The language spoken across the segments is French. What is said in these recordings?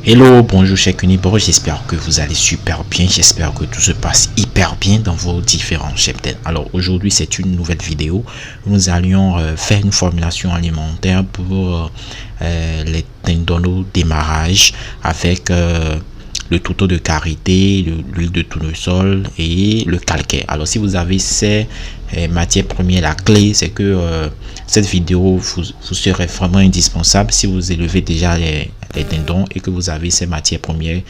Hello, bonjour chers Unibro, j'espère que vous allez super bien, j'espère que tout se passe hyper bien dans vos différents cheptels. Alors aujourd'hui c'est une nouvelle vidéo où nous allions faire une formulation alimentaire pour les tendons démarrage avec le touto de karité, l'huile de tournesol et le calcaire. Alors si vous avez ces matières premières, la clé c'est que cette vidéo vous serait vraiment indispensable si vous élevez déjà les tendons et que vous avez ces matières premières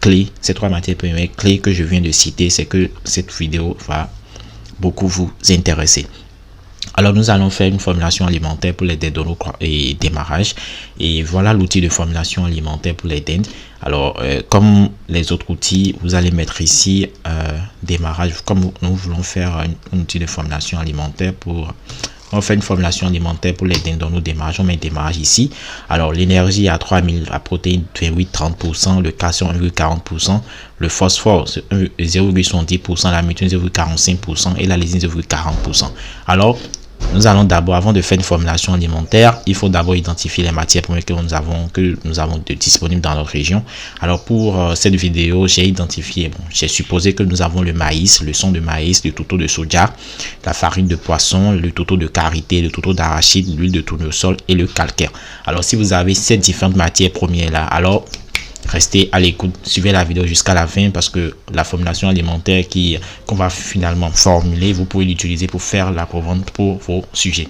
clés, ces trois matières premières clés que je viens de citer, c'est que cette vidéo va beaucoup vous intéresser. Alors nous allons faire une formulation alimentaire pour les tendons et démarrage, et voilà l'outil de formulation alimentaire pour les dents. Alors comme les autres outils, vous allez mettre ici démarrage. Comme nous voulons faire un outil de formulation alimentaire pour on fait une formulation alimentaire pour les tendons, nous démarrage, on met démarrage ici. Alors l'énergie à 3000, la protéine 28-30%, le calcium 1,40%, le phosphore 0,70%, la méthionine 0,45% et la lysine 0,40%. Alors nous allons d'abord, avant de faire une formulation alimentaire, il faut d'abord identifier les matières premières que nous avons disponibles dans notre région. Alors pour cette vidéo, j'ai identifié, j'ai supposé que nous avons le maïs, le son de maïs, le touto de soja, la farine de poisson, le touto de karité, le touto d'arachide, l'huile de tournesol et le calcaire. Alors si vous avez ces différentes matières premières là, alors restez à l'écoute, suivez la vidéo jusqu'à la fin parce que la formulation alimentaire qu'on va finalement formuler, vous pouvez l'utiliser pour faire la provente pour vos sujets.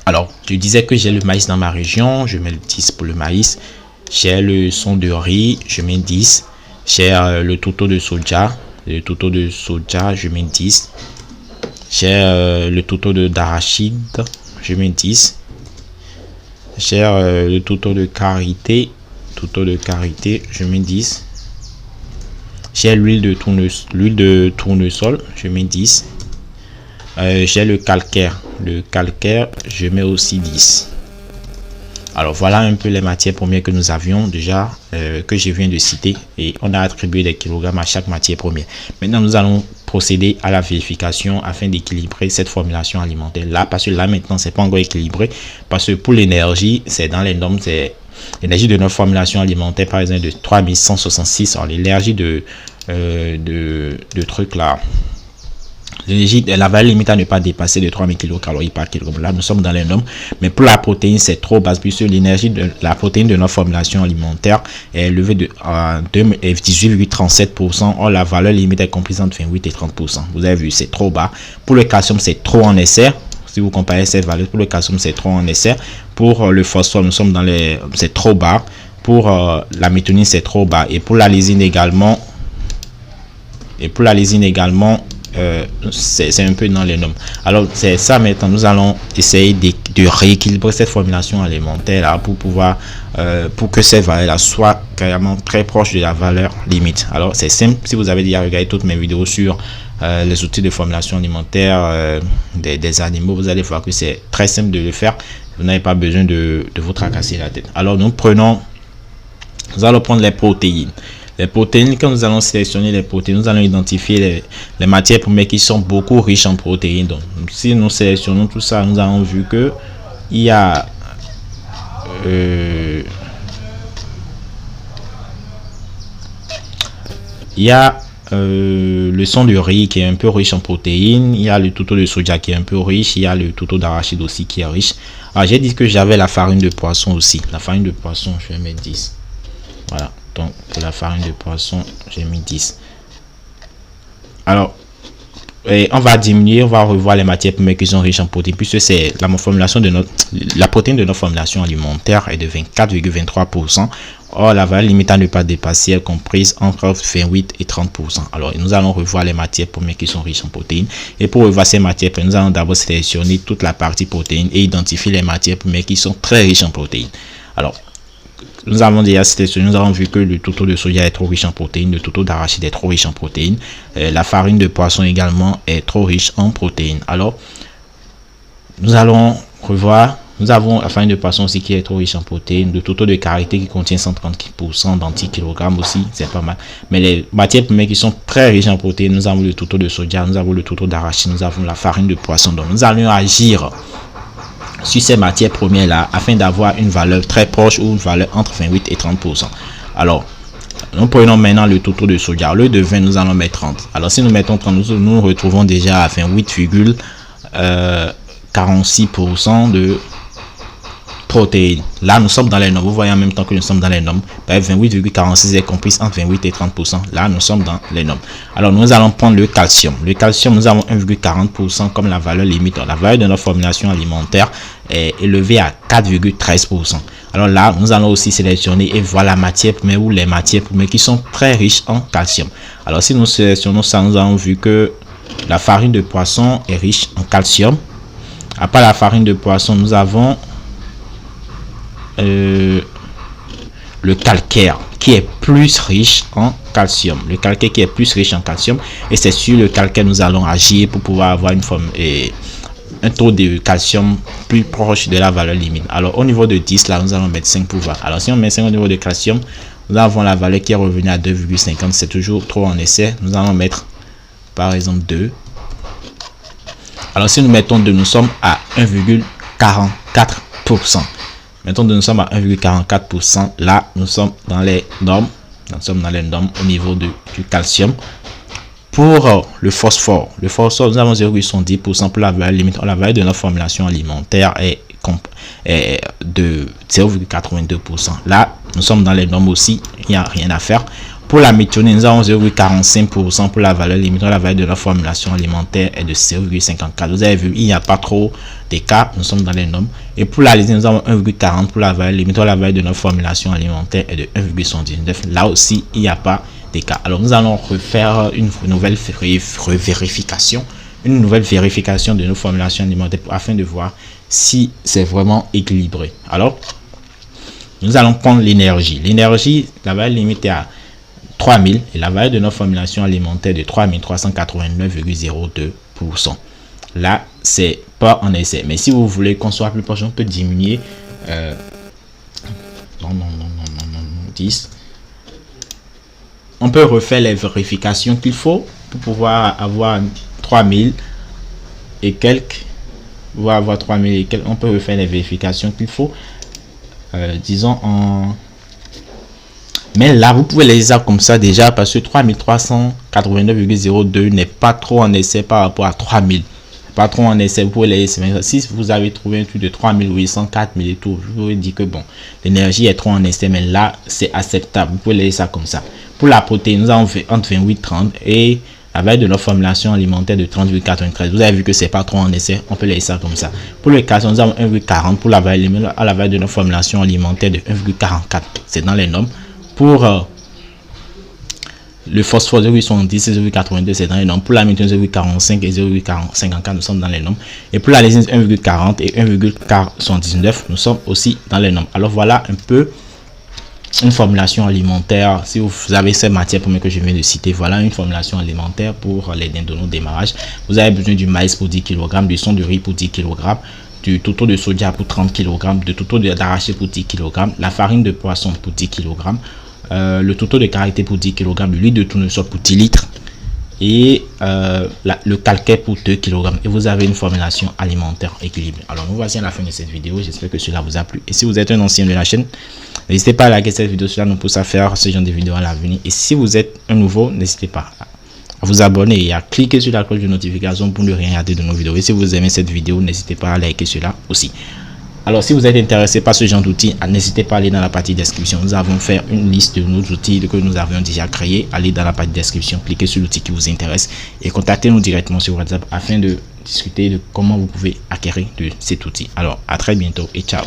Alors, je disais que j'ai le maïs dans ma région, je mets le 10 pour le maïs. J'ai le son de riz, je mets 10. J'ai le touto de soja, je mets 10. J'ai le touto d'arachide, je mets 10. J'ai le touto de karité, je mets 10. J'ai l'huile de tournesol, je mets 10. J'ai le calcaire, je mets aussi 10. Alors voilà un peu les matières premières que nous avions déjà, que je viens de citer, et on a attribué des kilogrammes à chaque matière première. Maintenant nous allons procéder à la vérification afin d'équilibrer cette formulation alimentaire là, parce que là maintenant c'est pas encore équilibré, parce que pour l'énergie c'est dans les normes, c'est l'énergie de notre formulation alimentaire par exemple de 3166. Alors l'énergie de truc là, l'énergie, la valeur limite à ne pas dépasser de 3000 kcal par kilogramme. Là nous sommes dans les normes, mais pour la protéine c'est trop basse puisque l'énergie de la protéine de notre formulation alimentaire est élevée de 18,37%. Or la valeur limite est comprise entre 28 et 30%. Vous avez vu, c'est trop bas. Pour le calcium c'est trop en essai. Si vous comparez cette valeur, pour le calcium c'est trop en essai. Pour le phosphore nous sommes dans les, c'est trop bas. Pour la méthionine c'est trop bas, et pour la lysine également, c'est un peu dans les normes. Alors c'est ça, maintenant nous allons essayer de rééquilibrer cette formulation alimentaire là pour pouvoir pour que cette valeur là soit carrément très proche de la valeur limite. Alors c'est simple, si vous avez déjà regardé toutes mes vidéos sur les outils de formulation alimentaire des animaux, vous allez voir que c'est très simple de le faire. Vous n'avez pas besoin de vous tracasser la tête. Alors nous allons prendre les protéines. Les protéines, quand nous allons sélectionner les protéines, nous allons identifier les matières premières qui sont beaucoup riches en protéines. Donc, si nous sélectionnons tout ça, nous avons vu que il y a le son de riz qui est un peu riche en protéines, il y a le touto de soja qui est un peu riche, il y a le touto d'arachide aussi qui est riche. Alors j'ai dit que j'avais la farine de poisson aussi. La farine de poisson, je vais mettre 10. Voilà. Donc pour la farine de poisson, j'ai mis 10. Alors on va diminuer, on va revoir les matières premières qui sont riches en protéines, puisque c'est la formulation de la protéine de notre formulation alimentaire est de 24,23%. Or la valeur limite à ne pas dépasser est comprise entre 28 et 30%. Alors nous allons revoir les matières premières qui sont riches en protéines, et pour revoir ces matières premières, nous allons d'abord sélectionner toute la partie protéines et identifier les matières premières qui sont très riches en protéines. Alors nous avons déjà sélectionné, nous avons vu que le touto de soja est trop riche en protéines, le touto d'arachide est trop riche en protéines, la farine de poisson également est trop riche en protéines. Alors nous allons revoir, nous avons la farine de poisson aussi qui est trop riche en protéines, le touto de karité qui contient 130% d'anti-kilogrammes aussi, c'est pas mal. Mais les matières premières qui sont très riches en protéines, nous avons le touto de soja, nous avons le touto d'arachide, nous avons la farine de poisson. Donc nous allons agir sur ces matières premières là afin d'avoir une valeur très proche ou une valeur entre 28 et 30%. Alors nous prenons maintenant le taux de soja. Au lieu de 20, nous allons mettre 30. Alors si nous mettons 30, nous nous retrouvons déjà à 28,46% de protéines. Là, nous sommes dans les normes. Vous voyez en même temps que nous sommes dans les normes. 28,46 est compris entre 28 et 30%. Là, nous sommes dans les normes. Alors, nous allons prendre le calcium. Le calcium, nous avons 1,40% comme la valeur limite. La valeur de notre formulation alimentaire est élevée à 4,13%. Alors là, nous allons aussi sélectionner et voir la matière première ou les matières premières qui sont très riches en calcium. Alors, si nous sélectionnons ça, nous avons vu que la farine de poisson est riche en calcium. À part la farine de poisson, nous avons le calcaire qui est plus riche en calcium. Le calcaire qui est plus riche en calcium, et c'est sur le calcaire nous allons agir pour pouvoir avoir une forme et un taux de calcium plus proche de la valeur limite. Alors au niveau de 10 là, nous allons mettre 5 pour voir. Alors si on met 5 au niveau de calcium, nous avons la valeur qui est revenue à 2,50. C'est toujours trop en essai. Nous allons mettre par exemple 2. Alors si nous mettons 2, nous sommes à 1,44%. Maintenant, nous sommes à 1,44%. Là, nous sommes dans les normes. Nous sommes dans les normes au niveau du calcium. Pour le phosphore, nous avons 0,70% pour la valeur limite. La valeur de notre formulation alimentaire est de 0,82%. Là, nous sommes dans les normes aussi. Il n'y a rien à faire. Pour la méthionine, nous avons 0,45% pour la valeur limite. La valeur de la formulation alimentaire est de 0,54. Vous avez vu, il n'y a pas trop d'écart. Nous sommes dans les normes. Et pour la lysine, nous avons 1,40 pour la valeur limite. La valeur de notre formulation alimentaire est de 1,79. Là aussi, il n'y a pas d'écart. Alors, nous allons refaire une nouvelle vérification. Une nouvelle vérification de nos formulations alimentaires afin de voir si c'est vraiment équilibré. Alors, nous allons prendre l'énergie. L'énergie, la valeur limite est à 3000 et la valeur de notre formulation alimentaire de 3389,02%. Là, c'est pas en essai. Mais si vous voulez qu'on soit plus proche, on peut diminuer. Non, 10. On peut refaire les vérifications qu'il faut pour pouvoir avoir 3000 et quelques. Pour avoir 3000 et quelques, on peut refaire les vérifications qu'il faut. Disons en. Mais là, vous pouvez les avoir comme ça déjà parce que 3389,02 n'est pas trop en essai par rapport à 3000. Pas trop en essai, vous pouvez les laisser. Si vous avez trouvé un truc de 3800, 4000 et tout, je vous dis que bon, l'énergie est trop en essai, mais là, c'est acceptable. Vous pouvez laisser ça comme ça. Pour la protéine, nous avons fait entre 28 et 30 et la valeur de notre formulation alimentaire de 30,93. Vous avez vu que c'est pas trop en essai, on peut laisser ça comme ça. Pour le calcium, nous avons 1,40 pour la valeur de notre formulation alimentaire de 1,44. C'est dans les normes. Pour le phosphore 0,70 et 0,82, c'est dans les normes. Pour la méthionine 0,45 et 0,54, nous sommes dans les normes. Et pour la lysine 1,40 et 1,79, nous sommes aussi dans les normes. Alors voilà un peu une formulation alimentaire. Si vous avez ces matières premières que je viens de citer, voilà une formulation alimentaire pour les dindons au démarrage. Vous avez besoin du maïs pour 10 kg, du son de riz pour 10 kg, du tourteau de soja pour 30 kg, du tourteau d'arachide pour 10 kg, la farine de poisson pour 10 kg, le tourteau de karité pour 10 kg, l'huile de tournesol pour 10 litres et le calcaire pour 2 kg. Et vous avez une formulation alimentaire équilibrée. Alors nous voici à la fin de cette vidéo. J'espère que cela vous a plu. Et si vous êtes un ancien de la chaîne, n'hésitez pas à liker cette vidéo. Cela nous pousse à faire ce genre de vidéos à l'avenir. Et si vous êtes un nouveau, n'hésitez pas à vous abonner et à cliquer sur la cloche de notification pour ne rien rater de nos vidéos. Et si vous aimez cette vidéo, n'hésitez pas à liker cela aussi. Alors, si vous êtes intéressé par ce genre d'outils, n'hésitez pas à aller dans la partie description. Nous avons fait une liste de nos outils que nous avions déjà créés. Allez dans la partie description, cliquez sur l'outil qui vous intéresse et contactez-nous directement sur WhatsApp afin de discuter de comment vous pouvez acquérir de cet outil. Alors, à très bientôt et ciao.